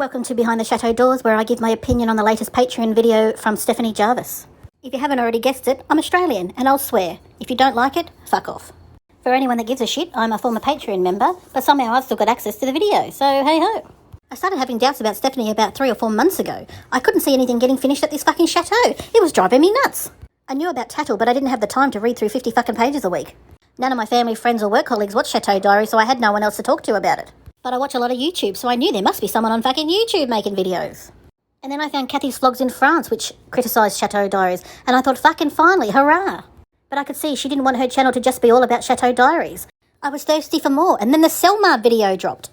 Welcome to Behind the Chateau Doors, where I give my opinion on the latest Patreon video from Stephanie Jarvis. If you haven't already guessed it, I'm Australian, and I'll swear. If you don't like it, fuck off. For anyone that gives a shit, I'm a former Patreon member, but somehow I've still got access to the video, so hey-ho. I started having doubts about Stephanie about 3 or 4 months ago. I couldn't see anything getting finished at this fucking chateau. It was driving me nuts. I knew about Tattle, but I didn't have the time to read through 50 fucking pages a week. None of my family, friends or work colleagues watch Chateau Doors, so I had no one else to talk to about it. But I watch a lot of YouTube, so I knew there must be someone on fucking YouTube making videos. And then I found Kathy's vlogs in France, which criticised Chateau Diaries, and I thought, fucking finally, hurrah! But I could see she didn't want her channel to just be all about Chateau Diaries. I was thirsty for more, and then the Selmar video dropped.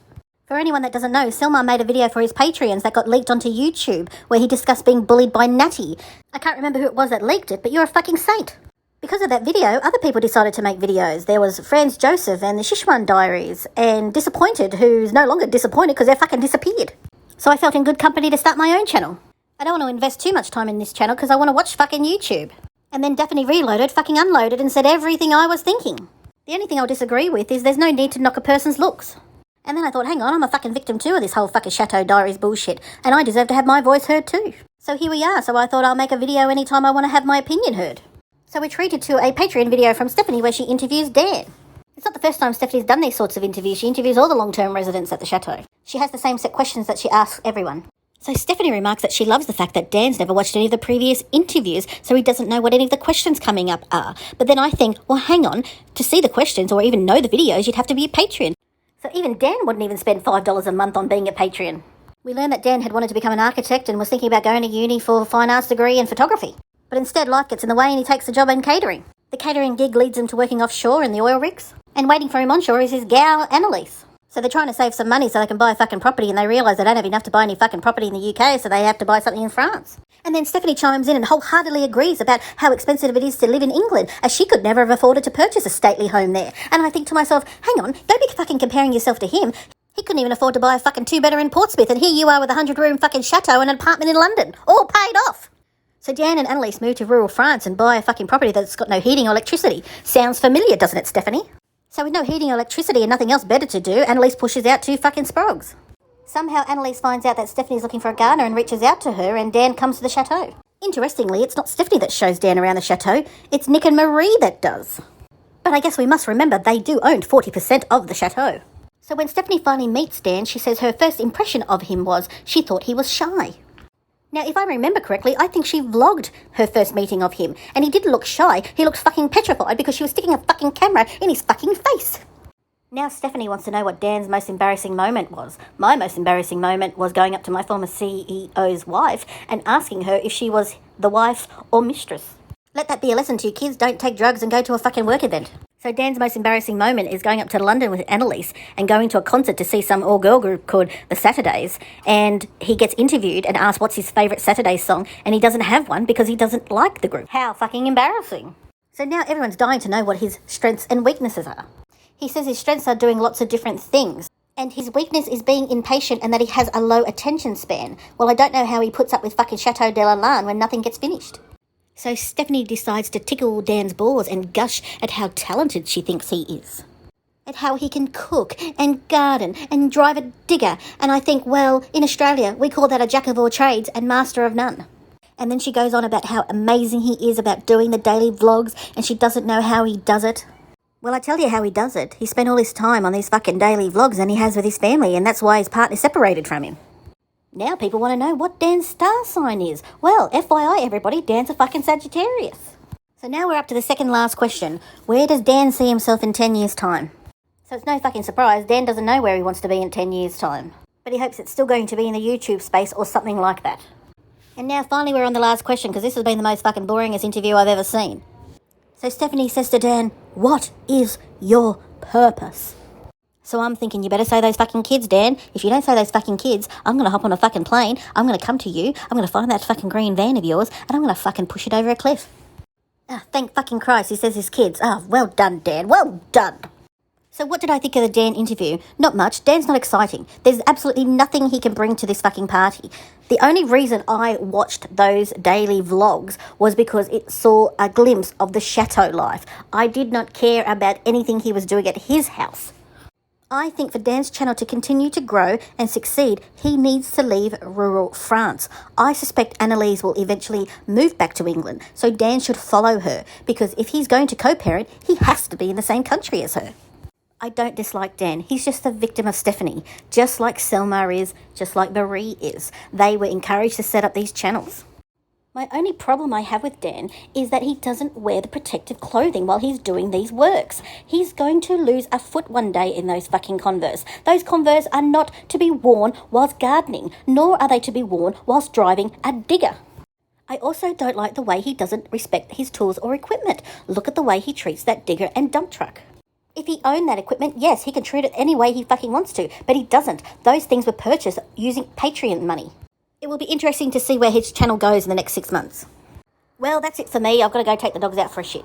For anyone that doesn't know, Selmar made a video for his Patreons that got leaked onto YouTube, where he discussed being bullied by Natty. I can't remember who it was that leaked it, but you're a fucking saint. Because of that video, other people decided to make videos. There was Franz Joseph and the Shishwan Diaries, and Disappointed, who's no longer disappointed because they're fucking disappeared. So I felt in good company to start my own channel. I don't want to invest too much time in this channel because I want to watch fucking YouTube. And then Daphne reloaded, fucking unloaded, and said everything I was thinking. The only thing I'll disagree with is there's no need to knock a person's looks. And then I thought, hang on, I'm a fucking victim too of this whole fucking Chateau Diaries bullshit, and I deserve to have my voice heard too. So here we are, so I thought I'll make a video anytime I want to have my opinion heard. So we treated to a Patreon video from Stephanie where she interviews Dan. It's not the first time Stephanie's done these sorts of interviews. She interviews all the long-term residents at the chateau. She has the same set questions that she asks everyone. So Stephanie remarks that she loves the fact that Dan's never watched any of the previous interviews, so he doesn't know what any of the questions coming up are. But then I think, well, hang on, to see the questions or even know the videos, you'd have to be a Patreon. So even Dan wouldn't even spend $5 a month on being a Patreon. We learned that Dan had wanted to become an architect and was thinking about going to uni for a fine arts degree in photography. But instead, life gets in the way and he takes a job in catering. The catering gig leads him to working offshore in the oil rigs. And waiting for him onshore is his gal, Annalise. So they're trying to save some money so they can buy a fucking property, and they realise they don't have enough to buy any fucking property in the UK, so they have to buy something in France. And then Stephanie chimes in and wholeheartedly agrees about how expensive it is to live in England, as she could never have afforded to purchase a stately home there. And I think to myself, hang on, don't be fucking comparing yourself to him. He couldn't even afford to buy a fucking 2-bedder in Portsmouth, and here you are with a 100-room fucking chateau and an apartment in London, all paid off. So Dan and Annalise move to rural France and buy a fucking property that's got no heating or electricity. Sounds familiar, doesn't it, Stephanie? So with no heating or electricity and nothing else better to do, Annalise pushes out 2 fucking sprogs. Somehow Annalise finds out that Stephanie's looking for a gardener and reaches out to her, and Dan comes to the chateau. Interestingly, it's not Stephanie that shows Dan around the chateau, it's Nick and Marie that does. But I guess we must remember they do own 40% of the chateau. So when Stephanie finally meets Dan, she says her first impression of him was she thought he was shy. Now, if I remember correctly, I think she vlogged her first meeting of him, and he didn't look shy, he looked fucking petrified because she was sticking a fucking camera in his fucking face. Now Stephanie wants to know what Dan's most embarrassing moment was. My most embarrassing moment was going up to my former CEO's wife and asking her if she was the wife or mistress. Let that be a lesson to you kids, don't take drugs and go to a fucking work event. So Dan's most embarrassing moment is going up to London with Annalise and going to a concert to see some all-girl group called The Saturdays, and he gets interviewed and asked what's his favourite Saturdays song, and he doesn't have one because he doesn't like the group. How fucking embarrassing. So now everyone's dying to know what his strengths and weaknesses are. He says his strengths are doing lots of different things, and his weakness is being impatient and that he has a low attention span. Well, I don't know how he puts up with fucking Chateau de la Lanne when nothing gets finished. So Stephanie decides to tickle Dan's balls and gush at how talented she thinks he is. At how he can cook and garden and drive a digger. And I think, well, in Australia, we call that a jack of all trades and master of none. And then she goes on about how amazing he is about doing the daily vlogs, and she doesn't know how he does it. Well, I tell you how he does it. He spent all his time on these fucking daily vlogs, and he has with his family, and that's why his partner separated from him. Now people want to know what Dan's star sign is. Well, FYI everybody, Dan's a fucking Sagittarius. So now we're up to the second last question. Where does Dan see himself in 10 years' time? So it's no fucking surprise, Dan doesn't know where he wants to be in 10 years' time. But he hopes it's still going to be in the YouTube space or something like that. And now finally we're on the last question, because this has been the most fucking boringest interview I've ever seen. So Stephanie says to Dan, what is your purpose? So I'm thinking, you better say those fucking kids, Dan. If you don't say those fucking kids, I'm going to hop on a fucking plane, I'm going to come to you, I'm going to find that fucking green van of yours, and I'm going to fucking push it over a cliff. Thank fucking Christ, he says his kids. Well done, Dan, well done. So what did I think of the Dan interview? Not much. Dan's not exciting. There's absolutely nothing he can bring to this fucking party. The only reason I watched those daily vlogs was because it saw a glimpse of the chateau life. I did not care about anything he was doing at his house. I think for Dan's channel to continue to grow and succeed, he needs to leave rural France. I suspect Annalise will eventually move back to England, so Dan should follow her, because if he's going to co-parent, he has to be in the same country as her. I don't dislike Dan. He's just the victim of Stephanie, just like Selma is, just like Marie is. They were encouraged to set up these channels. My only problem I have with Dan is that he doesn't wear the protective clothing while he's doing these works. He's going to lose a foot one day in those fucking Converse. Those Converse are not to be worn whilst gardening, nor are they to be worn whilst driving a digger. I also don't like the way he doesn't respect his tools or equipment. Look at the way he treats that digger and dump truck. If he owned that equipment, yes, he can treat it any way he fucking wants to, but he doesn't. Those things were purchased using Patreon money. It will be interesting to see where his channel goes in the next 6 months. Well, that's it for me. I've got to go take the dogs out for a shit.